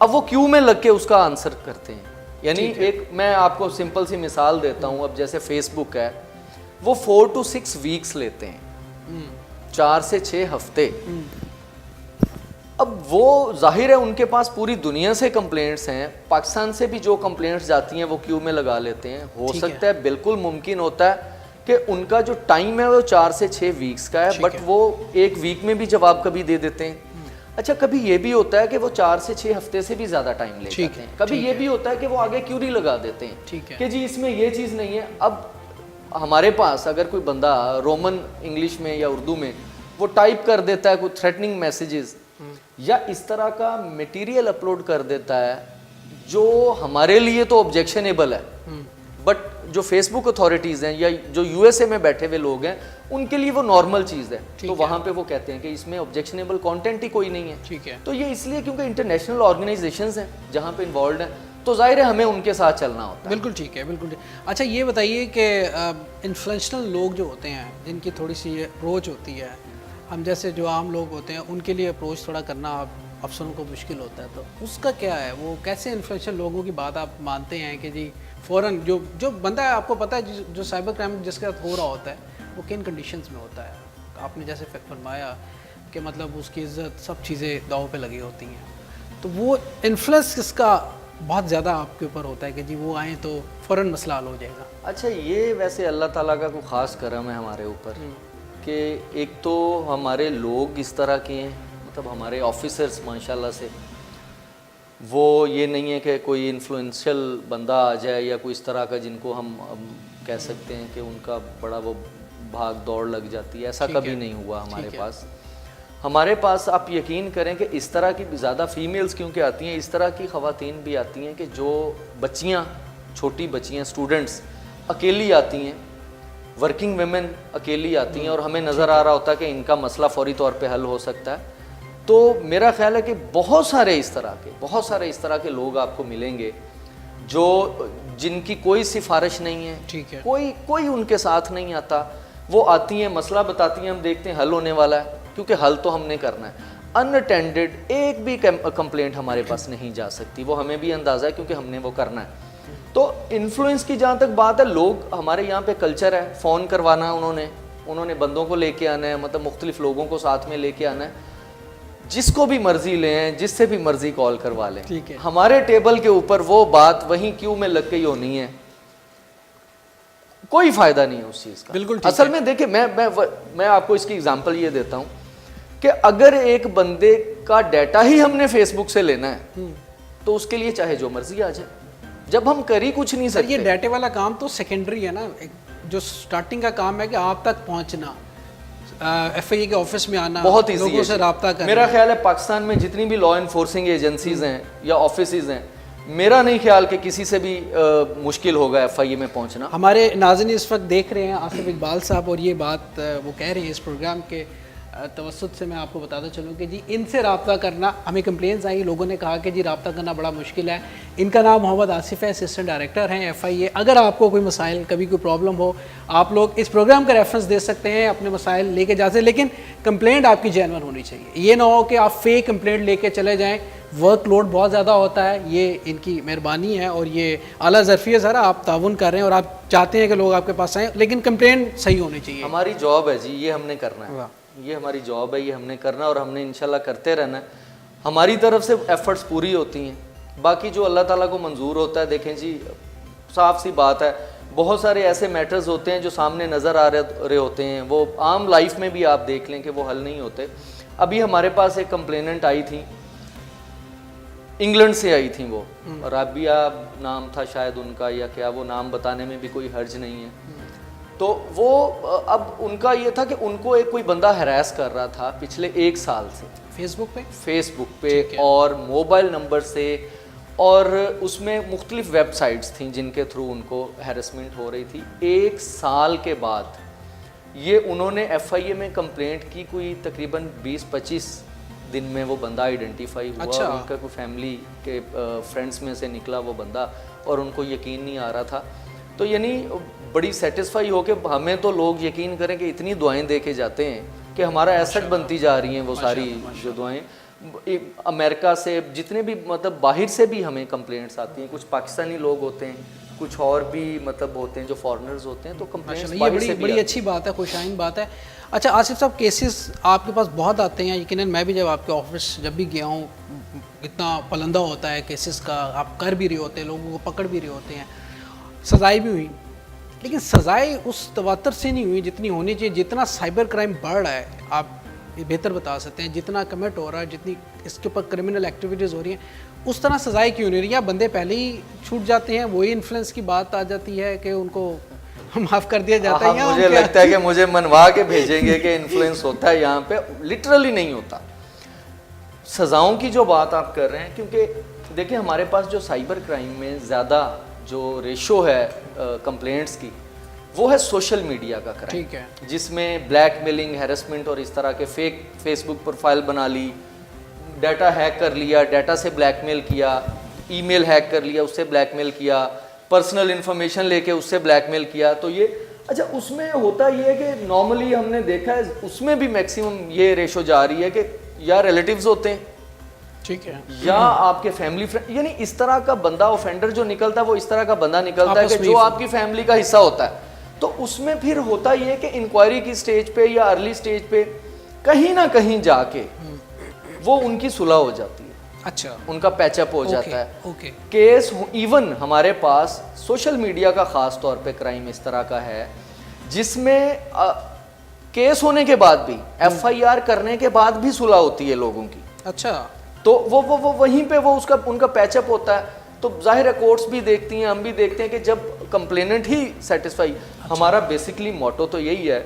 اب وہ کیو میں لگ کے اس کا آنسر کرتے ہیں. یعنی ایک میں آپ کو سمپل سی مثال دیتا ہوں. اب جیسے فیس بک ہے, وہ 4 to 6 ویکس لیتے ہیں, 4 سے 6 ہفتے. اب وہ ظاہر ہے ان کے پاس پوری دنیا سے کمپلینٹس ہیں, پاکستان سے بھی جو کمپلینٹس جاتی ہیں وہ کیو میں لگا لیتے ہیں. ہو سکتا ہے, بالکل ممکن ہوتا ہے کہ ان کا جو ٹائم ہے وہ 4 سے 6 ویکس کا ہے, بٹ وہ 1 ویک میں بھی جواب کبھی دے دیتے ہیں. اچھا, کبھی یہ بھی ہوتا ہے کہ وہ 4 سے 6 ہفتے سے بھی زیادہ ٹائم لے جاتے ہیں. کبھی یہ بھی ہوتا ہے کہ وہ آگے کیوری لگا دیتے ہیں کہ جی اس میں یہ چیز نہیں ہے. اب ہمارے پاس اگر کوئی بندہ رومن انگلش میں یا اردو میں وہ ٹائپ کر دیتا ہے کوئی تھریٹننگ میسیجز یا اس طرح کا میٹیریل اپلوڈ کر دیتا ہے جو ہمارے لیے تو آبجیکشنیبل ہے, بٹ جو فیس بک اتھارٹیز ہیں یا جو یو ایس اے میں بیٹھے ہوئے لوگ ہیں ان کے لیے وہ نارمل چیز ہے, تو وہاں پہ وہ کہتے ہیں کہ اس میں آبجیکشنیبل کانٹینٹ ہی کوئی نہیں ہے. تو یہ اس لیے کیونکہ انٹرنیشنل آرگنائزیشنز ہیں جہاں پہ انوالوڈ ہیں, تو ظاہر ہے ہمیں ان کے ساتھ چلنا ہوتا ہے. بالکل ٹھیک ہے, بالکل ٹھیک. اچھا یہ بتائیے کہ انفلوئنشل لوگ جو ہوتے ہیں جن کی تھوڑی سی اپروچ ہوتی ہے, ہم جیسے جو عام لوگ ہوتے ہیں ان کے لیے اپروچ تھوڑا کرنا افسروں کو مشکل ہوتا ہے, تو اس کا کیا ہے, وہ کیسے انفلوئنشل لوگوں کی بات آپ مانتے ہیں کہ جی فوراً جو بندہ ہے آپ کو پتہ ہے جو سائبر کرائم جس کے ساتھ ہو رہا ہوتا ہے وہ کن کنڈیشنز میں ہوتا ہے, آپ نے جیسے فرمایا کہ مطلب اس کی عزت سب چیزیں داؤ پہ لگی ہوتی ہیں, تو وہ انفلوئنس کس کا بہت زیادہ آپ کے اوپر ہوتا ہے کہ جی وہ آئیں تو فوراً مسئلہ حل ہو جائے گا؟ اچھا, یہ ویسے اللہ تعالیٰ کا کوئی خاص کرم ہے ہمارے اوپر کہ ایک تو ہمارے لوگ اس طرح کے ہیں, مطلب ہمارے آفیسرز ماشاءاللہ سے وہ یہ نہیں ہے کہ کوئی انفلوئنشل بندہ آ جائے یا کوئی اس طرح کا جن کو ہم کہہ سکتے ہیں کہ ان کا بڑا وہ بھاگ دوڑ لگ جاتی ہے, ایسا کبھی نہیں ہوا ہمارے پاس. ہمارے پاس آپ یقین کریں کہ اس طرح کی زیادہ فیمیلز کیونکہ آتی ہیں, اس طرح کی خواتین بھی آتی ہیں کہ جو بچیاں, چھوٹی بچیاں, اسٹوڈنٹس اکیلی آتی ہیں, ورکنگ ویمن اکیلی آتی ہیں, اور ہمیں نظر آ رہا ہوتا ہے کہ ان کا مسئلہ فوری طور پہ حل ہو سکتا ہے. تو میرا خیال ہے کہ بہت سارے اس طرح کے لوگ آپ کو ملیں گے جو جن کی کوئی سفارش نہیں ہے, کوئی ان کے ساتھ نہیں آتا, وہ آتی ہیں, مسئلہ بتاتی ہیں, ہم دیکھتے ہیں حل ہونے والا ہے کیونکہ حل تو ہم نے کرنا ہے. ان اٹینڈڈ ایک بھی کمپلینٹ ہمارے پاس نہیں جا سکتی, وہ ہمیں بھی اندازہ ہے کیونکہ ہم نے وہ کرنا ہے. تو انفلوئنس کی جہاں تک بات ہے, لوگ ہمارے یہاں پہ کلچر ہے فون کروانا, انہوں نے بندوں کو لے کے آنا ہے, مطلب مختلف لوگوں کو ساتھ میں لے کے آنا ہے, جس کو بھی مرضی لیں, جس سے بھی مرضی کال کروا لیں. ہمارے ٹیبل کے اوپر وہ بات وہیں کیوں میں لگ گئی ہونی ہے, کوئی فائدہ نہیں ہے اس چیز کا. بالکل اصل میں دیکھیں, میں آپ کو اس کی اگزامپل یہ دیتا ہوں کہ اگر ایک بندے کا ڈیٹا ہی ہم نے فیس بک سے لینا ہے تو اس کے لیے چاہے جو مرضی آ جائے, جب ہم کر ہی کچھ نہیں سکتے. یہ ڈیٹے والا کام تو سیکنڈری ہے نا, جو سٹارٹنگ کا کام ہے کہ آپ تک پہنچنا, ایف آئی اے کے آفس میں آنا, بہت ایزی لوگوں سے رابطہ کرنا. میرا خیال ہے پاکستان میں جتنی بھی لا انفورسنگ ایجنسیز ہیں یا آفیسز ہیں, میرا نہیں خیال کہ کسی سے بھی مشکل ہوگا ایف آئی اے میں پہنچنا. ہمارے ناظرین اس وقت دیکھ رہے ہیں آصف اقبال صاحب, اور یہ بات وہ کہہ رہے ہیں اس پروگرام کے توسط سے. میں آپ کو بتاتا چلوں کہ جی ان سے رابطہ کرنا, ہمیں کمپلینس آئی, لوگوں نے کہا کہ جی رابطہ کرنا بڑا مشکل ہے. ان کا نام محمد آصف ہے, اسسٹنٹ ڈائریکٹر ہیں ایف آئی اے. اگر آپ کو کوئی مسائل, کبھی کوئی پرابلم ہو, آپ لوگ اس پروگرام کا ریفرنس دے سکتے ہیں, اپنے مسائل لے کے جا سکتے ہیں, لیکن کمپلینٹ آپ کی جینون ہونی چاہیے. یہ نہ ہو کہ آپ فیک کمپلینٹ لے کے چلے جائیں, ورک لوڈ بہت زیادہ ہوتا ہے. یہ ان کی مہربانی ہے اور یہ اعلیٰ ظرفی ہے, ذرا آپ تعاون کر رہے ہیں اور آپ چاہتے ہیں کہ لوگ آپ کے پاس آئیں, لیکن کمپلینٹ صحیح ہونی چاہیے. ہماری جاب ہے جی, یہ ہم نے کرنا ہے, یہ ہماری جاب ہے, یہ ہم نے کرنا اور ہم نے انشاءاللہ کرتے رہنا ہے. ہماری طرف سے ایفرٹس پوری ہوتی ہیں, باقی جو اللہ تعالیٰ کو منظور ہوتا ہے. دیکھیں جی, صاف سی بات ہے, بہت سارے ایسے میٹرز ہوتے ہیں جو سامنے نظر آ رہے ہوتے ہیں, وہ عام لائف میں بھی آپ دیکھ لیں کہ وہ حل نہیں ہوتے. ابھی ہمارے پاس ایک کمپلیننٹ آئی تھی, انگلینڈ سے آئی تھیں, وہ رابعہ نام تھا شاید ان کا, یا کیا, وہ نام بتانے میں بھی کوئی حرج نہیں ہے. تو وہ اب ان کا یہ تھا کہ ان کو ایک کوئی بندہ ہراس کر رہا تھا پچھلے 1 سال سے فیس بک پہ اور موبائل نمبر سے, اور اس میں مختلف ویب سائٹس تھیں جن کے تھرو ان کو ہیرسمنٹ ہو رہی تھی. 1 سال کے بعد یہ انہوں نے ایف آئی اے میں کمپلینٹ کی, کوئی تقریباً 20-25 دن میں وہ بندہ آئیڈینٹیفائی ہوا. اور ان کا کوئی فیملی کے فرینڈس میں سے نکلا وہ بندہ, اور ان کو یقین نہیں آ رہا تھا. تو یعنی بڑی سیٹسفائی ہو کہ ہمیں تو لوگ یقین کریں کہ اتنی دعائیں دے کے جاتے ہیں کہ ہمارا ایسٹ بنتی جا رہی ہیں وہ ساری جو دعائیں. امریکہ سے جتنے بھی مطلب باہر سے بھی ہمیں کمپلینٹس آتی ہیں, کچھ پاکستانی لوگ ہوتے ہیں, کچھ اور بھی مطلب ہوتے ہیں جو فارنرز ہوتے ہیں, تو کمپلینٹس باہر سے بھی بڑی اچھی بات ہے, خوش آئند بات ہے. اچھا آصف صاحب, کیسز آپ کے پاس بہت آتے ہیں یقیناً, میں بھی جب آپ کے آفس جب بھی گیا ہوں اتنا پلندہ ہوتا ہے کیسز کا, آپ کر بھی رہے ہوتے ہیں, لوگوں کو پکڑ بھی رہے ہوتے ہیں, سزائیں بھی ہوئی, لیکن سزائیں اس تواتر سے نہیں ہوئی جتنی ہونی چاہیے. جتنا سائبر کرائم بڑھ رہا ہے, آپ یہ بہتر بتا سکتے ہیں, جتنا کمٹ ہو رہا ہے, جتنی اس کے اوپر کرمنل ایکٹیویٹیز ہو رہی ہیں, اس طرح سزائیں کیوں نہیں رہی ہیں؟ بندے پہلے ہی چھوٹ جاتے ہیں, وہی انفلوئنس کی بات آ جاتی ہے کہ ان کو معاف کر دیا جاتا ہے. مجھے لگتا ہے کہ مجھے منوا کے بھیجیں گے کہ انفلوئنس ہوتا ہے, یہاں پہ لٹرلی نہیں ہوتا. سزاؤں کی جو بات آپ کر رہے ہیں, کیونکہ دیکھیں ہمارے پاس جو سائبر کرائم میں زیادہ جو ریشو ہے کمپلینٹس کی, وہ ہے سوشل میڈیا کا کرائم. ٹھیک ہے, جس میں بلیک میلنگ, ہیرسمنٹ اور اس طرح کے فیک فیس بک پروفائل بنا لی, ڈیٹا ہیک کر لیا, ڈیٹا سے بلیک میل کیا, ای میل ہیک کر لیا, اس سے بلیک میل کیا, پرسنل انفارمیشن لے کے اس سے بلیک میل کیا. تو یہ اچھا اس میں ہوتا یہ ہے کہ نارملی ہم نے دیکھا ہے اس میں بھی میکسیمم یہ ریشو جا رہی ہے کہ یا ریلیٹیوز ہوتے ہیں, ٹھیک ہے, یا آپ کے فیملی فرینڈ, یعنی اس طرح کا بندہ آفینڈر جو نکلتا ہے وہ اس طرح کا بندہ نکلتا ہے کہ جو آپ کی فیملی کا حصہ ہوتا ہے. تو اس میں پھر ہوتا یہ کہ انکوائری کی سٹیج پہ یا ارلی سٹیج پہ کہیں نہ کہیں جا کے وہ ان کی صلح ہو جاتی ہے. اچھا, ان کا پیچ اپ ہو جاتا ہے. اوکے, کیس ایون ہمارے پاس سوشل میڈیا کا خاص طور پہ کرائم اس طرح کا ہے جس میں کیس ہونے کے بعد بھی, ایف آئی آر کرنے کے بعد بھی صلح ہوتی ہے لوگوں کی. اچھا, تو وہ وہیں پہ وہ ان کا پیچ اپ ہوتا ہے. تو ظاہر ہے کورٹس بھی دیکھتی ہیں, ہم بھی دیکھتے ہیں کہ جب کمپلیننٹ ہی سیٹسفائی, ہمارا بیسکلی موٹو تو یہی ہے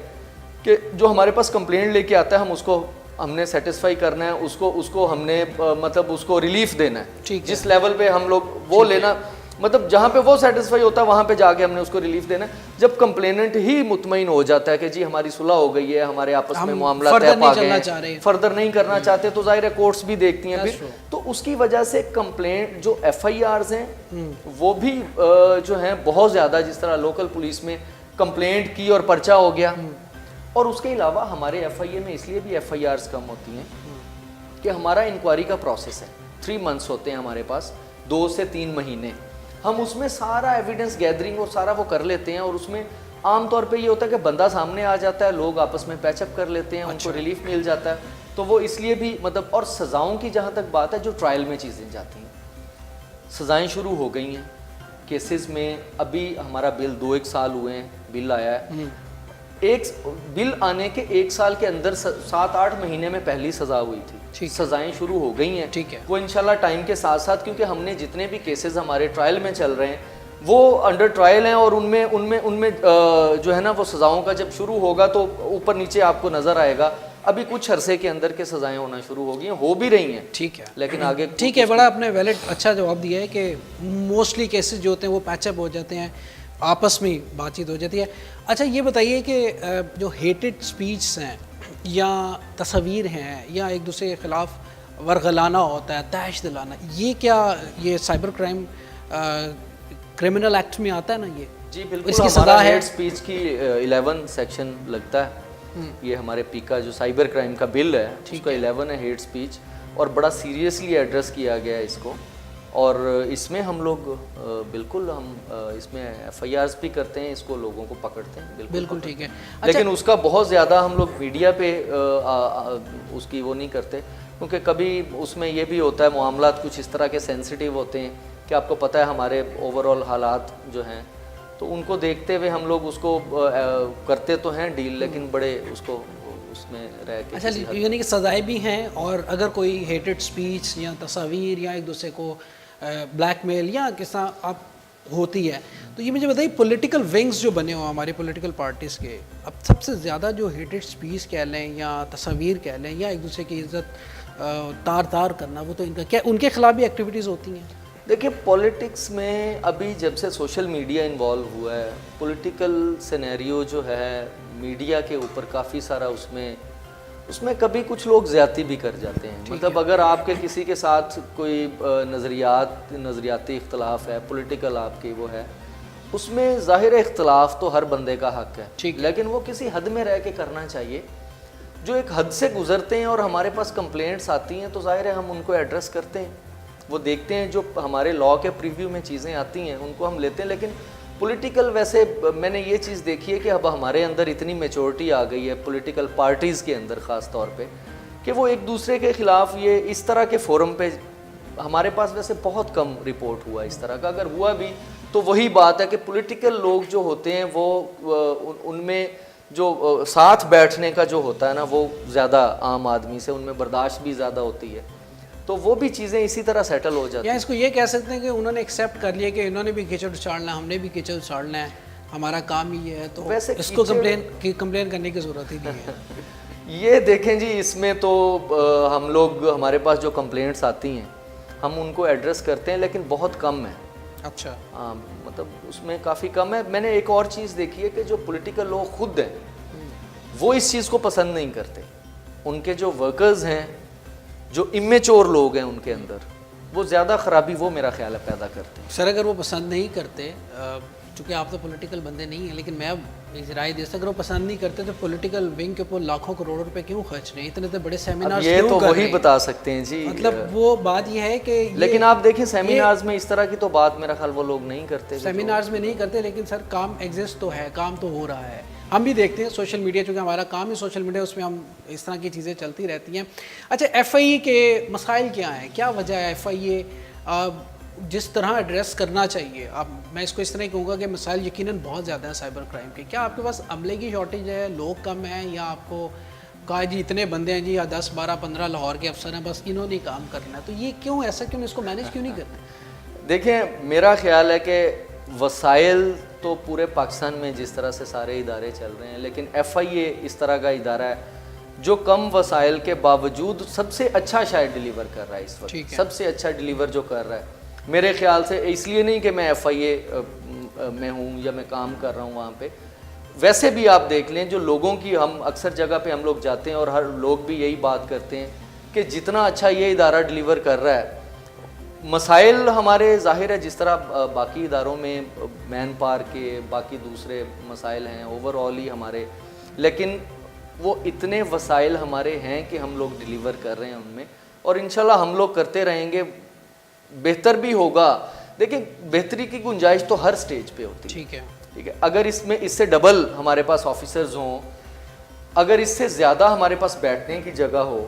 کہ جو ہمارے پاس کمپلینٹ لے کے آتا ہے ہم نے سیٹسفائی کرنا ہے, اس کو ہم نے مطلب اس کو ریلیف دینا ہے. جس لیول پہ ہم لوگ وہ لینا, مطلب جہاں پہ وہ سیٹسفائی ہوتا ہے وہاں پہ جا کے ہم نے اس کو ریلیف دینا ہے. جب کمپلیننٹ ہی مطمئن ہو جاتا ہے کہ جی ہماری صلح ہو گئی ہے, ہمارے آپس میں معاملات طے پا گئے ہیں, فردر نہیں کرنا چاہتے, تو ظاہر ہے کورٹس بھی دیکھتی ہیں پھر. تو اس کی وجہ سے کمپلینٹ جو ایف آئی آرز ہیں وہ بھی جو ہیں بہت زیادہ, جس طرح لوکل پولیس میں کمپلینٹ کی اور پرچہ ہو گیا. اور اس کے علاوہ ہمارے ایف آئی اے میں اس لیے بھی ایف آئی آرز کم ہوتی ہیں کہ ہمارا انکوائری کا پروسیس ہے, 3 months ہوتے ہیں ہمارے پاس, 2 سے 3 مہینے. ہم اس میں سارا ایویڈنس گیدرنگ اور سارا وہ کر لیتے ہیں, اور اس میں عام طور پہ یہ ہوتا ہے کہ بندہ سامنے آ جاتا ہے, لوگ آپس میں پیچ اپ کر لیتے ہیں, ان کو ریلیف مل جاتا ہے. تو وہ اس لیے بھی مطلب, اور سزاؤں کی جہاں تک بات ہے, جو ٹرائل میں چیزیں جاتی ہیں, سزائیں شروع ہو گئی ہیں کیسز میں. ابھی ہمارا بل 2-1 سال ہوئے ہیں, بل آیا ہے. ایک بل آنے کے 1 سال کے اندر 7-8 مہینے میں پہلی سزا ہوئی تھی. سزائیں شروع ہو گئی ہیں. وہ انشاءاللہ ٹائم کے ساتھ ساتھ, کیونکہ ہم نے جتنے بھی کیسز ہمارے ٹرائل میں چل رہے ہیں وہ انڈر ٹرائل ہیں, اور ان میں جو ہے نا وہ سزاؤں کا جب شروع ہوگا تو اوپر نیچے آپ کو نظر آئے گا. ابھی کچھ عرصے کے اندر کے سزائیں ہونا شروع ہو گئی ہیں, ہو بھی رہی ہیں. ٹھیک ہے, لیکن آگے ٹھیک ہے. بڑا آپ نے ویلڈ اچھا جواب دیا ہے کہ موسٹلی کیسز جو ہوتے ہیں وہ پیچ اپ ہو جاتے ہیں, آپس میں بات چیت ہو جاتی ہے. اچھا یہ بتائیے کہ جو ہیٹڈ سپیچز ہیں یا تصاویر ہیں یا ایک دوسرے کے خلاف ورغلانا ہوتا ہے, تحش دلانا, یہ کیا یہ سائبر کرائم کرمنل ایکٹ میں آتا ہے نا؟ یہ جی بالکل, اس کی سزا ہے. ہیٹ سپیچ کی 11 سیکشن لگتا ہے, یہ ہمارے پیکا جو سائبر کرائم کا بل ہے اس کا 11 ہے ہیٹ سپیچ, اور بڑا سیریسلی ایڈریس کیا گیا ہے اس کو. اور اس میں ہم لوگ بالکل ہم اس میں ایف آئی آرز بھی کرتے ہیں, اس کو لوگوں کو پکڑتے ہیں. بالکل ٹھیک ہے, لیکن اس کا بہت زیادہ ہم لوگ میڈیا پہ اس کی وہ نہیں کرتے, کیونکہ کبھی اس میں یہ بھی ہوتا ہے معاملات کچھ اس طرح کے سینسٹیو ہوتے ہیں کہ آپ کو پتہ ہے ہمارے اوور آل حالات جو ہیں, تو ان کو دیکھتے ہوئے ہم لوگ اس کو کرتے تو ہیں ڈیل, لیکن بڑے اس کو اس میں رہ کے. اچھا, یعنی کہ سزائیں بھی ہیں, اور اگر کوئی ہیٹڈ سپیچ یا تصاویر یا ایک دوسرے کو بلیک میل یا کس طرح آپ ہوتی ہے, تو یہ مجھے بتائیے پولیٹیکل ونگز جو بنے ہوئے ہمارے پولیٹیکل پارٹیز کے, اب سب سے زیادہ جو ہیٹڈ سپیچ کہہ لیں یا تصاویر کہہ لیں یا ایک دوسرے کی عزت تار کرنا, وہ تو ان کا کیا ان کے خلاف بھی ایکٹیویٹیز ہوتی ہیں؟ دیکھیے پولیٹکس میں ابھی جب سے سوشل میڈیا انوالو ہوا ہے, پولیٹیکل سینیریو جو ہے میڈیا کے اوپر کافی سارا اس میں کبھی کچھ لوگ زیادتی بھی کر جاتے ہیں. مطلب اگر آپ کے کسی کے ساتھ کوئی نظریاتی اختلاف ہے, پولیٹیکل آپ کی وہ ہے, اس میں ظاہر اختلاف تو ہر بندے کا حق ہے, لیکن وہ کسی حد میں رہ کے کرنا چاہیے. جو ایک حد سے گزرتے ہیں اور ہمارے پاس کمپلینٹس آتی ہیں تو ظاہر ہے ہم ان کو ایڈریس کرتے ہیں, وہ دیکھتے ہیں جو ہمارے لا کے پریویو میں چیزیں آتی ہیں ان کو ہم لیتے ہیں. لیکن پولیٹیکل ویسے میں نے یہ چیز دیکھی ہے کہ اب ہمارے اندر اتنی میچورٹی آ گئی ہے پولیٹیکل پارٹیز کے اندر خاص طور پہ, کہ وہ ایک دوسرے کے خلاف یہ اس طرح کے فورم پہ, ہمارے پاس ویسے بہت کم رپورٹ ہوا اس طرح کا, اگر ہوا بھی تو وہی بات ہے کہ پولیٹیکل لوگ جو ہوتے ہیں وہ ان میں جو ساتھ بیٹھنے کا جو ہوتا ہے نا وہ زیادہ عام آدمی سے ان میں برداشت بھی زیادہ ہوتی ہے, تو وہ بھی چیزیں اسی طرح سیٹل ہو جاتی ہیں. یا اس کو یہ کہہ سکتے ہیں کہ انہوں نے ایکسیپٹ کر لیا کہ انہوں نے بھی کیچڑ اچھاڑنا ہے, ہم نے بھی کیچڑ اچھاڑنا ہے, ہمارا کام ہی یہ ہے, تو ویسے اس کو کمپلین کرنے کی ضرورت ہی نہیں ہے. یہ دیکھیں جی, اس میں تو ہم لوگ, ہمارے پاس جو کمپلینٹس آتی ہیں ہم ان کو ایڈریس کرتے ہیں لیکن بہت کم ہے. اچھا, ہاں مطلب اس میں کافی کم ہے. میں نے ایک اور چیز دیکھی ہے کہ جو پولیٹیکل لوگ خود ہیں وہ اس چیز کو پسند نہیں کرتے. ان کے جو ورکرز ہیں, جو امیچور لوگ ہیں ان کے اندر, وہ زیادہ خرابی وہ میرا خیال ہے پیدا کرتے ہیں. سر اگر وہ پسند نہیں کرتے, چونکہ آپ تو پولیٹیکل بندے نہیں ہیں, لیکن میں اب رائے دے سکتا, اگر وہ پسند نہیں کرتے تو پولیٹیکل ونگ کے اوپر لاکھوں کروڑوں روپے کیوں خرچ رہے ہیں, اتنے بڑے سیمینارز یہ کیوں تو کر رہے وہی ہیں؟ بتا سکتے ہیں جی. مطلب وہ بات یہ ہے کہ لیکن آپ دیکھیں سیمینارز میں اس طرح کی تو بات میرا خیال وہ لوگ نہیں کرتے. سیمینارز میں نہیں کرتے, لیکن سر کام ایگزسٹ تو ہے, کام تو ہو رہا ہے. ہم بھی دیکھتے ہیں سوشل میڈیا, چونکہ ہمارا کام ہی سوشل میڈیا, اس میں ہم اس طرح کی چیزیں چلتی رہتی ہیں. اچھا, ایف آئی اے کے مسائل کیا ہیں, کیا وجہ ہے ایف آئی اے جس طرح ایڈریس کرنا چاہیے؟ اب میں اس کو اس طرح کہوں گا کہ مسائل یقیناً بہت زیادہ ہیں سائبر کرائم کے. کیا آپ کے پاس عملے کی شارٹیج ہے, لوگ کم ہیں, یا آپ کو کہا جی اتنے بندے ہیں جی, یا 10 12 15 لاہور کے افسر ہیں, بس انہوں نے کام کرنا ہے, تو یہ کیوں ایسا, کیوں اس کو مینیج کیوں نہیں کرتے؟ دیکھیں میرا خیال ہے کہ وسائل تو پورے پاکستان میں جس طرح سے سارے ادارے چل رہے ہیں, لیکن ایف آئی اے اس طرح کا ادارہ ہے جو کم وسائل کے باوجود سب سے اچھا شاید ڈیلیور کر رہا ہے اس وقت, سب سے اچھا ڈیلیور جو کر رہا ہے میرے خیال سے. اس لیے نہیں کہ میں ایف آئی اے میں ہوں یا میں کام کر رہا ہوں وہاں پہ, ویسے بھی آپ دیکھ لیں جو لوگوں کی, ہم اکثر جگہ پہ ہم لوگ جاتے ہیں اور ہر لوگ بھی یہی بات کرتے ہیں کہ جتنا اچھا یہ ادارہ ڈیلیور کر رہا ہے, مسائل ہمارے ظاہر ہے جس طرح باقی اداروں میں مین پاور کے باقی دوسرے مسائل ہیں اوور آل ہی ہمارے, لیکن وہ اتنے وسائل ہمارے ہیں کہ ہم لوگ ڈیلیور کر رہے ہیں ان میں, اور انشاءاللہ ہم لوگ کرتے رہیں گے, بہتر بھی ہوگا. دیکھیں بہتری کی گنجائش تو ہر سٹیج پہ ہوتی ہے, ٹھیک ہے, اگر اس سے ڈبل ہمارے پاس آفیسرز ہوں, اگر اس سے زیادہ ہمارے پاس بیٹھنے کی جگہ ہو,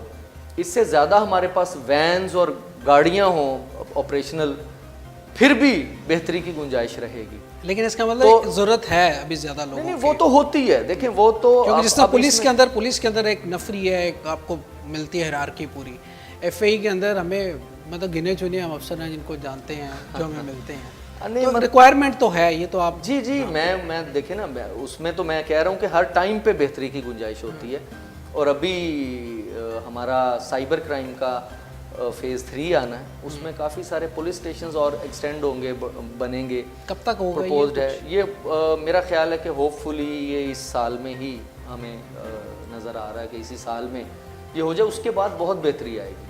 اس سے زیادہ ہمارے پاس وینز اور گاڑیاں ہوں آپریشنل, پھر بھی بہتری کی گنجائش رہے گی. لیکن اس کا مطلب ضرورت ہے ابھی زیادہ لوگوں کی. نہیں وہ تو ہوتی ہے, دیکھیں وہ تو جس طرح پولیس کے اندر ایک نفری ہے, ایک آپ کو ملتی ہے ہیرارکی پوری, ایف آئی کے اندر ہمیں مطلب گنے چنے ہم افسر ہیں جن کو جانتے ہیں, جو ہمیں ملتے ہیں, ریکوائرمنٹ تو ہے یہ تو آپ. جی میں دیکھیں نا, اس میں تو میں کہہ رہا ہوں کہ ہر ٹائم پہ بہتری کی گنجائش ہوتی ہے. اور ابھی ہمارا سائبر کرائم کا فیز 3 آنا ہے, اس میں کافی سارے پولیس اسٹیشنز اور ایکسٹینڈ ہوں گے, بنیں گے. کب تک ہوگا پرپوزڈ ہے یہ؟ میرا خیال ہے کہ ہوپ فلی یہ اس سال میں ہی ہمیں نظر آ رہا ہے کہ اسی سال میں یہ ہو جائے, اس کے بعد بہت بہتری آئے گی.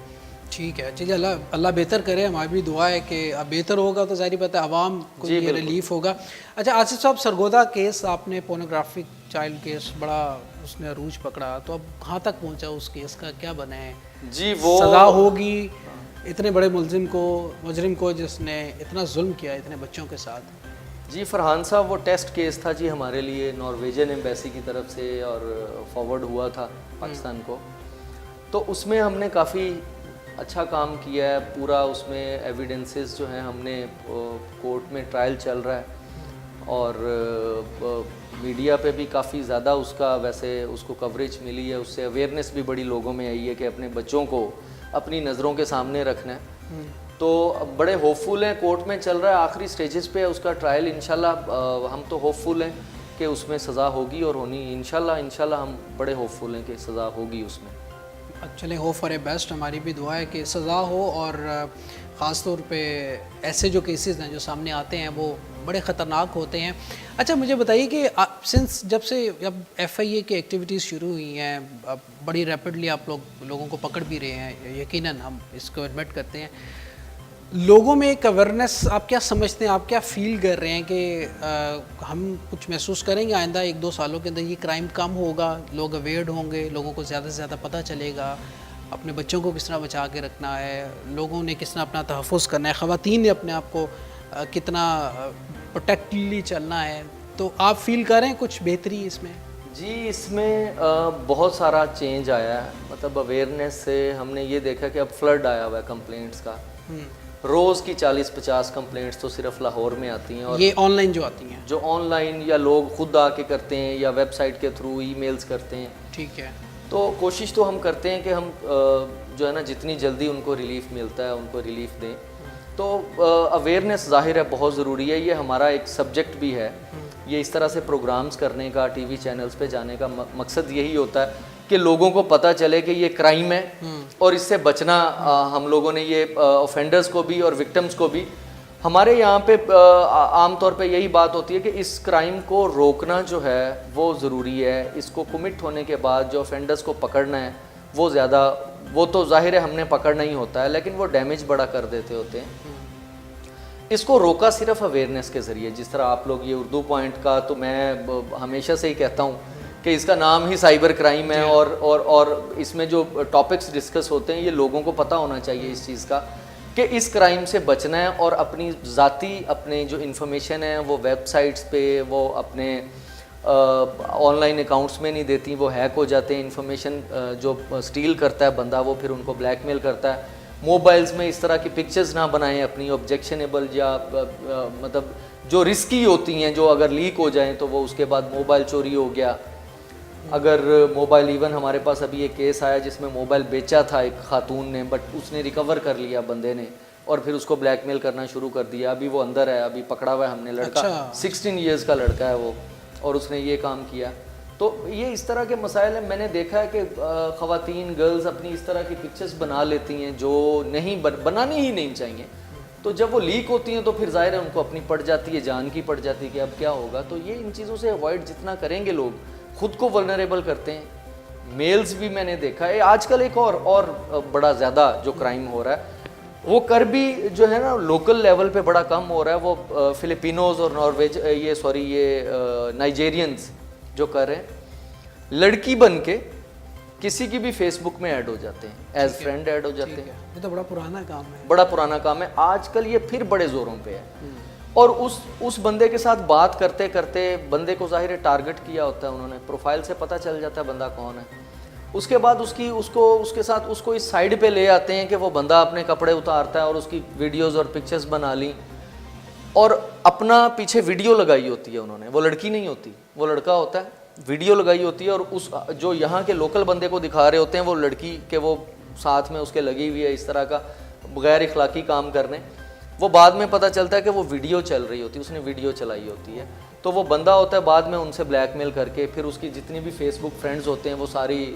ٹھیک ہے, چلیے اللہ بہتر کرے, ہماری بھی دعا ہے کہ اب بہتر ہوگا تو ظاہری بات ہے عوام کو یہ ریلیف ہوگا. اچھا آصف صاحب, سرگودا کیس آپ نے, پورنوگرافک چائلڈ کیس, بڑا اس نے عروج پکڑا, تو اب کہاں تک پہنچا اس کیس کا, کیا بنا ہے؟ جی وہ سزا ہوگی اتنے بڑے مجرم کو جس نے اتنا ظلم کیا اتنے بچوں کے ساتھ؟ جی فرحان صاحب, وہ ٹیسٹ کیس تھا جی ہمارے لیے, نارویجن ایمبیسی کی طرف سے اور فارورڈ ہوا تھا پاکستان کو, تو اس میں ہم نے کافی اچھا کام کیا ہے. پورا اس میں ایویڈنسز جو ہیں ہم نے, کورٹ میں ٹرائل چل رہا ہے, اور میڈیا پہ بھی کافی زیادہ اس کا ویسے اس کو کوریج ملی ہے, اس سے اویئرنیس بھی بڑی لوگوں میں آئی ہے کہ اپنے بچوں کو اپنی نظروں کے سامنے رکھنا ہے. تو بڑے ہوپ فل ہیں, کورٹ میں چل رہا ہے, آخری سٹیجز پہ اس کا ٹرائل. انشاءاللہ ہم تو ہوپ فل ہیں کہ اس میں سزا ہوگی اور ہونی, انشاءاللہ ہم بڑے ہوپ فل ہیں کہ سزا ہوگی اس میں. چلیں ہوپ فار اے بیسٹ, ہماری بھی دعا ہے کہ سزا ہو, اور خاص طور پہ ایسے جو کیسز ہیں جو سامنے آتے ہیں وہ بڑے خطرناک ہوتے ہیں. اچھا مجھے بتائیے کہ سنس جب ایف آئی اے کی ایکٹیویٹیز شروع ہوئی ہیں, اب بڑی ریپڈلی آپ لوگوں کو پکڑ بھی رہے ہیں, یقیناً ہم اس کو ایڈمٹ کرتے ہیں, لوگوں میں ایک اویئرنیس آپ کیا سمجھتے ہیں, آپ کیا فیل کر رہے ہیں کہ ہم کچھ محسوس کریں گے آئندہ 1-2 سالوں کے اندر یہ کرائم کم ہوگا, لوگ اویئرڈ ہوں گے, لوگوں کو زیادہ سے زیادہ پتہ چلے گا اپنے بچوں کو کس طرح بچا کے رکھنا ہے, لوگوں نے کس طرح اپنا تحفظ کرنا ہے, خواتین نے اپنے آپ کو کتنا پروٹیکٹلی چلنا ہے, تو آپ فیل کر رہے ہیں کچھ بہتری اس میں؟ جی اس میں بہت سارا چینج آیا ہے, مطلب اویئرنیس سے ہم نے یہ دیکھا کہ اب فلڈ آیا ہوا ہے کمپلینٹس کا, روز کی 40-50 کمپلینٹس تو صرف لاہور میں آتی ہیں, اور یہ آن لائن جو آتی ہیں, جو آن لائن یا لوگ خود آ کے کرتے ہیں یا ویب سائٹ کے تھرو ای میلز کرتے ہیں. ٹھیک ہے, تو کوشش تو ہم کرتے ہیں کہ ہم جو ہے نا جتنی جلدی ان کو ریلیف ملتا ہے ان کو ریلیف دیں. تو اویئرنیس ظاہر ہے بہت ضروری ہے, یہ ہمارا ایک سبجیکٹ بھی ہے. یہ اس طرح سے پروگرامز کرنے کا, ٹی وی چینلز پہ جانے کا مقصد یہی ہوتا ہے کہ لوگوں کو پتہ چلے کہ یہ کرائم ہے اور اس سے بچنا. ہم لوگوں نے یہ آفینڈرز کو بھی اور وکٹمز کو بھی, ہمارے یہاں پہ عام طور پہ یہی بات ہوتی ہے کہ اس کرائم کو روکنا جو ہے وہ ضروری ہے. اس کو کمٹ ہونے کے بعد جو آفینڈرز کو پکڑنا ہے وہ زیادہ, وہ تو ظاہر ہے ہم نے پکڑنا ہی ہوتا ہے, لیکن وہ ڈیمیج بڑا کر دیتے ہوتے ہیں. اس کو روکا صرف اویئرنیس کے ذریعے, جس طرح آپ لوگ یہ اردو پوائنٹ کا, تو میں ہمیشہ سے ہی کہتا ہوں کہ اس کا نام ہی سائبر کرائم ہے, اور اس میں جو ٹاپکس ڈسکس ہوتے ہیں یہ لوگوں کو پتہ ہونا چاہیے اس چیز کا کہ اس کرائم سے بچنا ہے, اور اپنی ذاتی اپنے جو انفارمیشن ہیں وہ ویب سائٹس پہ, وہ اپنے آن لائن اکاؤنٹس میں نہیں دیتی, وہ ہیک ہو جاتے ہیں. انفارمیشن جو اسٹیل کرتا ہے بندہ وہ پھر ان کو بلیک میل کرتا ہے. موبائلز میں اس طرح کی پکچرز نہ بنائیں اپنی آبجیکشنیبل یا مطلب جو رسکی ہوتی ہیں, جو اگر لیک ہو جائیں تو وہ اس کے بعد موبائل چوری ہو گیا. اگر موبائل, ایون ہمارے پاس ابھی ایک کیس آیا جس میں موبائل بیچا تھا ایک خاتون نے, بٹ اس نے ریکور کر لیا بندے نے, اور پھر اس کو بلیک میل کرنا شروع کر دیا. ابھی وہ اندر ہے, ابھی پکڑا ہوا ہے ہم نے, لڑکا 16 ایئرز کا لڑکا ہے وہ, اور اس نے یہ کام کیا. تو یہ اس طرح کے مسائل ہیں. میں نے دیکھا ہے کہ خواتین, گرلز اپنی اس طرح کی پکچرز بنا لیتی ہیں جو نہیں بنانی ہی نہیں چاہیے. تو جب وہ لیک ہوتی ہیں تو پھر ظاہر ہے ان کو اپنی پڑ جاتی ہے, جان کی پڑ جاتی ہے کہ اب کیا ہوگا. تو یہ ان چیزوں سے اوائڈ جتنا کریں گے, لوگ خود کو ولنریبل کرتے ہیں. میلز بھی میں نے دیکھا ہے آج کل ایک اور بڑا زیادہ جو کرائم ہو رہا ہے, وہ کر بھی جو ہے نا لوکل لیول پہ بڑا کم ہو رہا ہے. وہ فلپینوز اور یہ نائجیرینز جو کر رہے ہیں, لڑکی بن کے کسی کی بھی فیس بک میں ایڈ ہو جاتے ہیں, ایز فرینڈ ایڈ ہو جاتے ہیں. یہ تو بڑا پرانا کام ہے, بڑا پرانا کام ہے. آج کل یہ پھر بڑے زوروں پہ ہے, اور اس بندے کے ساتھ بات کرتے کرتے بندے کو ظاہر ٹارگٹ کیا ہوتا ہے انہوں نے, پروفائل سے پتہ چل جاتا ہے بندہ کون ہے. اس کے بعد اس کو اس سائڈ پہ لے آتے ہیں کہ وہ بندہ اپنے کپڑے اتارتا ہے اور اس کی ویڈیوز اور پکچرز بنا لی, اور اپنا پیچھے ویڈیو لگائی ہوتی ہے انہوں نے. وہ لڑکی نہیں ہوتی, وہ لڑکا ہوتا ہے, ویڈیو لگائی ہوتی ہے, اور اس جو یہاں کے لوکل بندے کو دکھا رہے ہوتے ہیں وہ لڑکی کہ وہ ساتھ میں اس کے لگی ہوئی ہے اس طرح کا غیر اخلاقی کام کرنے. وہ بعد میں پتہ چلتا ہے کہ وہ ویڈیو چل رہی ہوتی ہے, اس نے ویڈیو چلائی ہوتی ہے. تو وہ بندہ ہوتا ہے بعد میں ان سے بلیک میل کر کے پھر اس کی جتنی بھی فیس بک فرینڈز ہوتے ہیں وہ ساری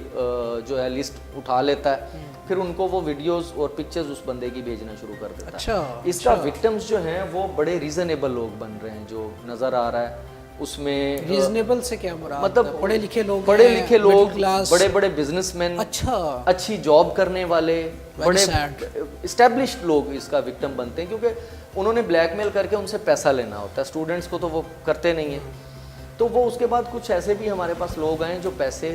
جو ہے لسٹ اٹھا لیتا ہے, پھر ان کو وہ ویڈیوز اور پکچرز اس بندے کی بھیجنا شروع کر دیتا ہے. اس کا وکٹمز جو ہیں وہ بڑے ریزنیبل لوگ بن رہے ہیں, جو نظر آ رہا ہے اس میں. ریزنیبل سے کیا مراد؟ مطلب پڑھے لکھے لوگ, بڑے بڑے بزنس مین, اچھا, اچھی جاب کرنے والے, بڑے اسٹیبلشڈ لوگ اس کا وکٹم بنتے ہیں, کیونکہ انہوں نے بلیک میل کر کے ان سے پیسہ لینا ہوتا ہے. اسٹوڈنٹس کو تو وہ کرتے نہیں ہیں. تو وہ اس کے بعد کچھ ایسے بھی ہمارے پاس لوگ ہیں جو پیسے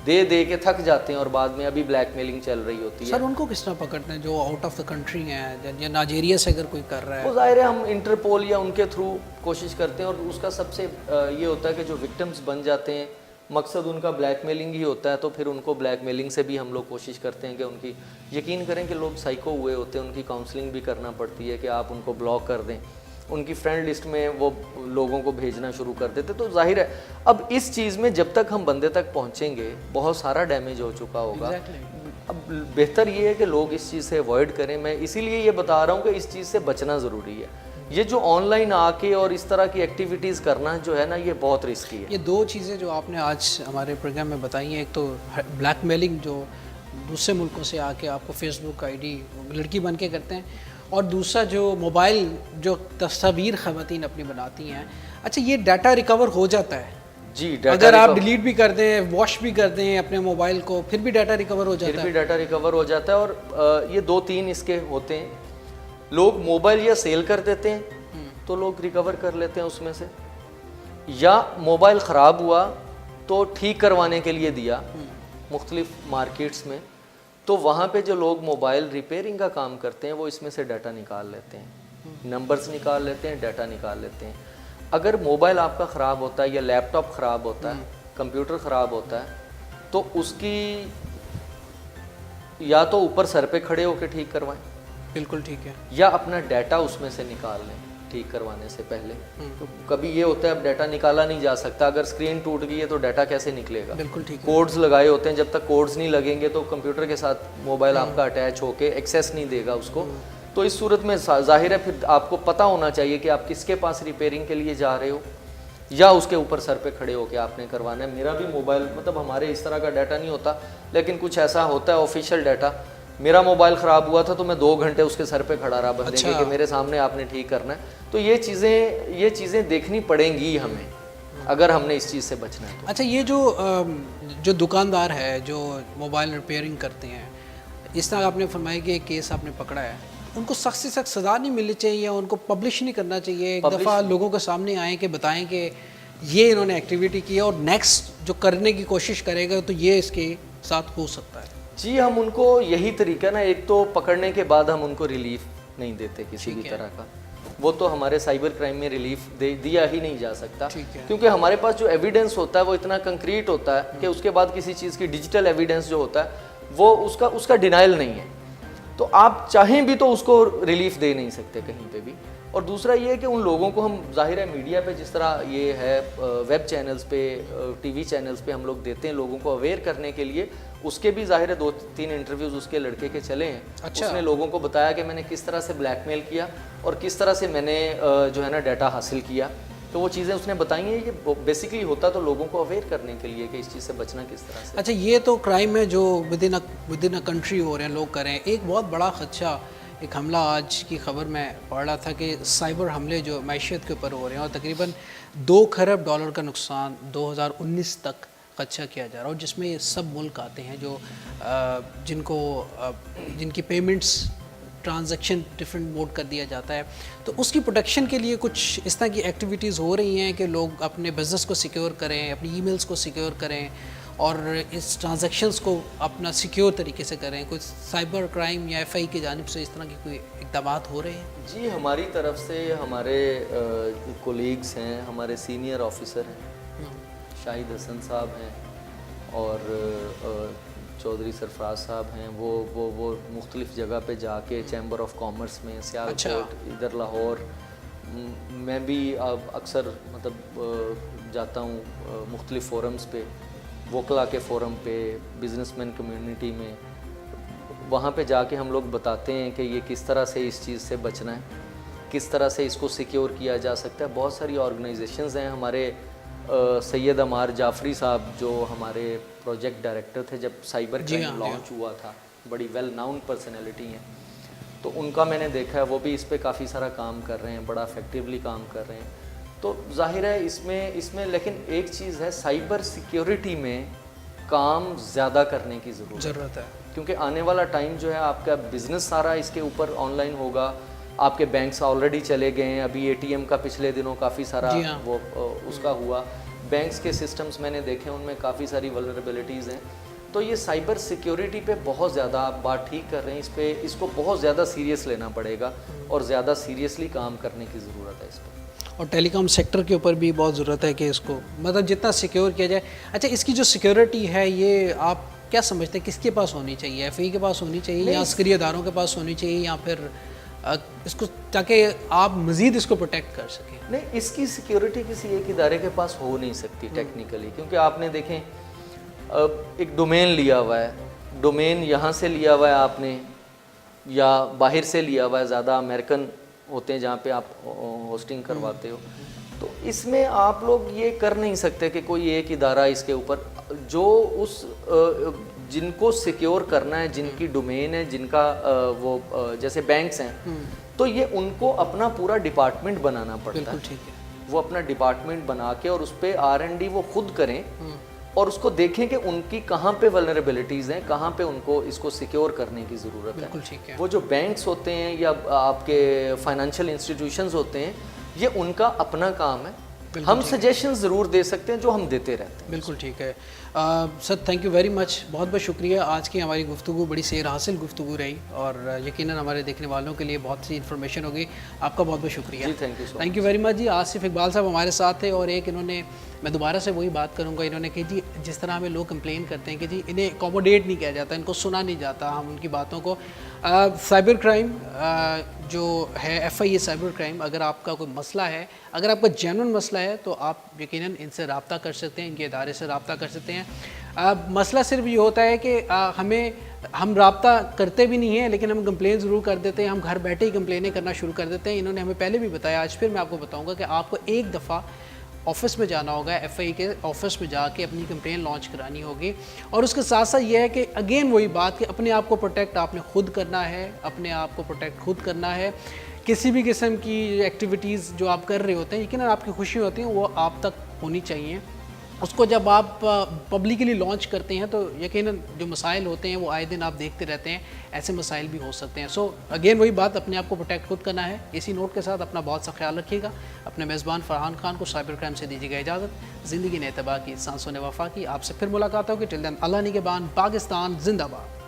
دے کے تھک جاتے ہیں, اور بعد میں ابھی بلیک میلنگ چل رہی ہوتی ہے. سر ان کو کس طرح پکڑتے ہیں جو آؤٹ آف دا کنٹری ہیں, یا نائجیریا سے اگر کوئی کر رہا ہے؟ وہ ظاہر ہے ہم انٹرپول یا ان کے تھرو کوشش کرتے ہیں, اور اس کا سب سے یہ ہوتا ہے کہ جو وکٹمز بن جاتے ہیں مقصد ان کا بلیک میلنگ ہی ہوتا ہے, تو پھر ان کو بلیک میلنگ سے بھی ہم لوگ کوشش کرتے ہیں کہ ان کی, یقین کریں کہ لوگ سائیکو ہوئے ہوتے ہیں, ان کی کاؤنسلنگ بھی کرنا پڑتی ہے کہ آپ ان کو بلاک کر دیں. ان کی فرینڈ لسٹ میں وہ لوگوں کو بھیجنا شروع کر دیتے. تو ظاہر ہے اب اس چیز میں جب تک ہم بندے تک پہنچیں گے بہت سارا ڈیمیج ہو چکا ہوگا. اب بہتر یہ ہے کہ لوگ اس چیز سے اوائڈ کریں. میں اسی لیے یہ بتا رہا ہوں کہ اس چیز سے بچنا ضروری ہے. یہ جو آن لائن آ کے اور اس طرح کی ایکٹیویٹیز کرنا جو ہے نا, یہ بہت رسکی ہے. یہ دو چیزیں جو آپ نے آج ہمارے پروگرام میں بتائی ہیں, ایک تو بلیک میلنگ جو دوسرے ملکوں سے آ کے آپ کو فیس بک آئی ڈی لڑکی بن کے کرتے ہیں, اور دوسرا جو موبائل جو تصاویر خواتین اپنی بناتی ہیں. اچھا, یہ ڈیٹا ریکور ہو جاتا ہے؟ جی, اگر آپ ڈیلیٹ بھی کر دیں, واش بھی کر دیں اپنے موبائل کو, پھر بھی ڈیٹا ریکور ہو جاتا ہے؟ پھر بھی ڈیٹا ریکور ہو جاتا ہے, اور یہ 2-3 اس کے ہوتے ہیں. لوگ موبائل یا سیل کر دیتے ہیں تو لوگ ریکور کر لیتے ہیں اس میں سے, یا موبائل خراب ہوا تو ٹھیک کروانے کے لیے دیا مختلف مارکیٹس میں, تو وہاں پہ جو لوگ موبائل ریپیئرنگ کا کام کرتے ہیں وہ اس میں سے ڈیٹا نکال لیتے ہیں, نمبرز نکال لیتے ہیں, ڈیٹا نکال لیتے ہیں. اگر موبائل آپ کا خراب ہوتا ہے یا لیپ ٹاپ خراب ہوتا ہے, کمپیوٹر خراب ہوتا ہے, تو اس کی یا تو اوپر سر پہ کھڑے ہو کے ٹھیک کروائیں, بالکل ٹھیک ہے, یا اپنا ڈیٹا اس میں سے نکال لیں ٹھیک کروانے سے پہلے. تو کبھی یہ ہوتا ہے اب ڈیٹا نکالا نہیں جا سکتا, اگر اسکرین ٹوٹ گئی ہے تو ڈیٹا کیسے نکلے گا؟ بالکل ٹھیک ہے, کوڈز لگائے ہوتے ہیں, جب تک کوڈز نہیں لگیں گے تو کمپیوٹر کے ساتھ موبائل آپ کا اٹیچ ہو کے ایکسیس نہیں دے گا اس کو. تو اس صورت میں ظاہر ہے پھر آپ کو پتہ ہونا چاہیے کہ آپ کس کے پاس ریپیئرنگ کے لیے جا رہے ہو, یا اس کے اوپر سر پہ کھڑے ہو کے آپ نے کروانا ہے. میرا بھی موبائل مطلب ہمارے اس طرح کا ڈیٹا نہیں ہوتا, لیکن کچھ ایسا ہوتا ہے آفیشیل ڈیٹا. میرا موبائل خراب ہوا تھا تو میں 2 گھنٹے اس کے سر پہ کھڑا رہا بندے کے کہ میرے سامنے آپ نے ٹھیک کرنا ہے. تو یہ چیزیں دیکھنی پڑیں گی ہمیں اگر ہم نے اس چیز سے بچنا ہے. اچھا, یہ جو دکاندار ہے جو موبائل ریپیئرنگ کرتے ہیں, اس طرح آپ نے فرمایا کہ ایک کیس آپ نے پکڑا ہے, ان کو سخت سے سخت سزا نہیں ملنی چاہیے, ان کو پبلش نہیں کرنا چاہیے, ایک دفعہ لوگوں کے سامنے آئیں کہ بتائیں کہ یہ انہوں نے ایکٹیویٹی کی ہے اور نیکسٹ جو کرنے کی کوشش کرے گا تو یہ اس کے ساتھ ہو سکتا ہے. جی, ہم ان کو یہی طریقہ نا, ایک تو پکڑنے کے بعد ہم ان کو ریلیف نہیں دیتے کسی بھی طرح کا, وہ تو ہمارے سائبر کرائم میں ریلیف دیا ہی نہیں جا سکتا, کیونکہ ہمارے پاس جو ایویڈنس ہوتا ہے وہ اتنا کنکریٹ ہوتا ہے کہ اس کے بعد کسی چیز کی ڈیجیٹل ایویڈنس جو ہوتا ہے وہ اس کا ڈینائل نہیں ہے. تو آپ چاہیں بھی تو اس کو ریلیف دے نہیں سکتے کہیں پہ بھی. اور دوسرا یہ ہے کہ ان لوگوں کو ہم ظاہر ہے میڈیا پہ جس طرح یہ ہے ویب چینلز پہ, ٹی وی چینلز پہ ہم لوگ دیتے ہیں لوگوں کو اویئر کرنے کے لیے, اس کے بھی ظاہر ہے 2-3 انٹرویوز اس کے لڑکے کے چلے ہیں. اس نے لوگوں کو بتایا کہ میں نے کس طرح سے بلیک میل کیا اور کس طرح سے میں نے جو ہے نا ڈیٹا حاصل کیا. تو وہ چیزیں اس نے بتائی ہیں. یہ بیسکلی ہوتا تو لوگوں کو اویئر کرنے کے لیے کہ اس چیز سے بچنا کس طرح سے. اچھا, یہ تو کرائم ہے جو ود ان اے کنٹری ہو رہے ہیں, لوگ کریں. ایک بہت بڑا خدشہ, ایک حملہ آج کی خبر میں پڑھ رہا تھا کہ سائبر حملے جو معیشت کے اوپر ہو رہے ہیں اور تقریباً $2 کھرب کا نقصان 2019 تک خدشہ کیا جا رہا ہے, اور جس میں یہ سب ملک آتے ہیں جو جن کی پیمنٹس ٹرانزیکشن ڈفرینٹ موڈ کر دیا جاتا ہے. تو اس کی پروٹیکشن کے لیے کچھ اس طرح کی ایکٹیویٹیز ہو رہی ہیں کہ لوگ اپنے بزنس کو سیکیور کریں, اپنی ای میلز کو سیکیور کریں اور اس ٹرانزیکشنز کو اپنا سیکیور طریقے سے کریں. کچھ سائبر کرائم یا ایف آئی کی جانب سے اس طرح کی کوئی اقدامات ہو رہے ہیں؟ جی, ہماری طرف سے ہمارے کولیگز ہیں, ہمارے سینئر آفیسر ہیں, شاہد حسن صاحب ہیں اور چودھری سرفراز صاحب ہیں, وہ مختلف جگہ پہ جا کے چیمبر آف کامرس میں, سیالکوٹ, ادھر لاہور, میں بھی اکثر مطلب جاتا ہوں مختلف فورمز پہ, وکلا کے فورم پہ, بزنس مین کمیونٹی میں, وہاں پہ جا کے ہم لوگ بتاتے ہیں کہ یہ کس طرح سے اس چیز سے بچنا ہے, کس طرح سے اس کو سیکیور کیا جا سکتا ہے. بہت ساری آرگنائزیشنز ہیں. ہمارے سید عمار جعفری صاحب جو ہمارے پروجیکٹ ڈائریکٹر تھے جب سائبر کرائم لانچ ہوا تھا, بڑی ویل ناؤن پرسنالٹی ہیں, تو ان کا میں نے دیکھا ہے وہ بھی اس پہ کافی سارا کام کر رہے ہیں, بڑا افیکٹولی کام کر رہے ہیں. تو ظاہر ہے اس میں لیکن ایک چیز ہے, سائبر سیکیورٹی میں کام زیادہ کرنے کی ضرورت ہے, کیونکہ آنے والا ٹائم جو ہے آپ کا بزنس سارا اس کے اوپر آن لائن ہوگا. آپ کے بینکس آلریڈی چلے گئے ہیں, ابھی اے ٹی ایم کا پچھلے دنوں کافی سارا وہ اس کا ہوا. بینکس کے سسٹمز میں نے دیکھے, ان میں کافی ساری ولنریبلٹیز ہیں. تو یہ سائبر سیکیورٹی پہ بہت زیادہ آپ بات ٹھیک کر رہے ہیں, اس کو بہت زیادہ سیریس لینا پڑے گا اور زیادہ سیریسلی کام کرنے کی ضرورت ہے اس پر. اور ٹیلی کام سیکٹر کے اوپر بھی بہت ضرورت ہے کہ اس کو مطلب جتنا سیکیور کیا جائے. اچھا, اس کی جو سیکیورٹی ہے یہ آپ کیا سمجھتے ہیں کس کے پاس ہونی چاہیے؟ ایف ای کے پاس ہونی چاہیے یا عسکری اداروں کے پاس ہونی چاہیے, یا پھر اس کو تاکہ آپ مزید اس کو پروٹیکٹ کر سکیں؟ نہیں, اس کی سیکیورٹی کسی ایک ادارے کے پاس ہو نہیں سکتی ٹیکنیکلی, کیونکہ آپ نے دیکھیں ایک ڈومین لیا ہوا ہے, ڈومین یہاں سے لیا ہوا ہے آپ نے یا باہر سے لیا ہوا ہے, زیادہ امریکن ہوتے ہیں جہاں پہ آپ ہوسٹنگ کرواتے ہو. تو اس میں آپ لوگ یہ کر نہیں سکتے کہ کوئی ایک ادارہ اس کے اوپر جو اس جن کو سیکیور کرنا ہے, جن کی ڈومین ہے, جن کا وہ جیسے بینکس ہیں, تو یہ ان کو اپنا پورا ڈپارٹمنٹ بنانا پڑتا ہے. وہ اپنا ڈپارٹمنٹ بنا کے اور اس پہ R&D وہ خود کریں اور اس کو دیکھیں کہ ان کی کہاں پہ ولنریبلٹیز ہیں, کہاں پہ ان کو اس کو سیکیور کرنے کی ضرورت ہے. بالکل ٹھیک ہے. وہ جو بینکس ہوتے ہیں یا آپ کے فائنینشیل انسٹیٹیوشنز ہوتے ہیں, یہ ان کا اپنا کام ہے, ہم سجیشن ضرور دے سکتے ہیں جو ہم دیتے رہتے ہیں. بالکل ٹھیک ہے سر, تھینک یو ویری مچ, بہت بہت شکریہ. آج کی ہماری گفتگو بڑی سیر حاصل گفتگو رہی اور یقیناً ہمارے دیکھنے والوں کے لیے بہت سی انفارمیشن ہوگی. آپ کا بہت بہت شکریہ. جی thank you so much. Thank you very much. جی آصف اقبال صاحب ہمارے ساتھ تھے, اور ایک انہوں نے, میں دوبارہ سے وہی بات کروں گا, انہوں نے کہ جی جس طرح ہمیں لوگ کمپلین کرتے ہیں کہ جی انہیں اکوموڈیٹ نہیں کیا جاتا, ان کو سنا نہیں جاتا, ہم ان کی باتوں کو. سائبر کرائم جو ہے F I A cyber crime, اگر آپ کا کوئی مسئلہ ہے, اگر آپ کا جینوئن مسئلہ ہے تو آپ یقیناً ان سے رابطہ کر سکتے ہیں, ان کے ادارے سے رابطہ کر سکتے ہیں. مسئلہ صرف یہ ہوتا ہے کہ ہم رابطہ کرتے بھی نہیں ہیں, لیکن ہم کمپلین ضرور کر دیتے ہیں, ہم گھر بیٹھے ہی کمپلینیں کرنا شروع کر دیتے ہیں. انہوں نے ہمیں پہلے بھی بتایا, آج پھر میں آپ کو بتاؤں گا کہ آپ کو ایک دفعہ آفس میں جانا ہوگا, ایف آئی کے آفس میں جا کے اپنی کمپلین لانچ کرانی ہوگی. اور اس کے ساتھ ساتھ یہ ہے کہ اگین وہی بات کہ اپنے آپ کو پروٹیکٹ آپ نے خود کرنا ہے, اپنے آپ کو پروٹیکٹ خود کرنا ہے. کسی بھی قسم کی ایکٹیویٹیز جو آپ کر رہے ہوتے ہیں, یقیناً آپ کی خوشی ہوتی ہیں, وہ آپ تک ہونی چاہیے. اس کو جب آپ پبلکلی لانچ کرتے ہیں تو یقیناً جو مسائل ہوتے ہیں وہ آئے دن آپ دیکھتے رہتے ہیں, ایسے مسائل بھی ہو سکتے ہیں. سو اگین وہی بات, اپنے آپ کو پروٹیکٹ خود کرنا ہے. اسی نوٹ کے ساتھ اپنا بہت سا خیال رکھیے گا. اپنے میزبان فرحان خان کو سائبر کرائم سے دیجیے گا اجازت. زندگی نے اتباع کی, سانسوں نے وفا کی. آپ سے پھر ملاقات ہوگی. ٹل دین اللہ نگہبان. پاکستان زندہ باد.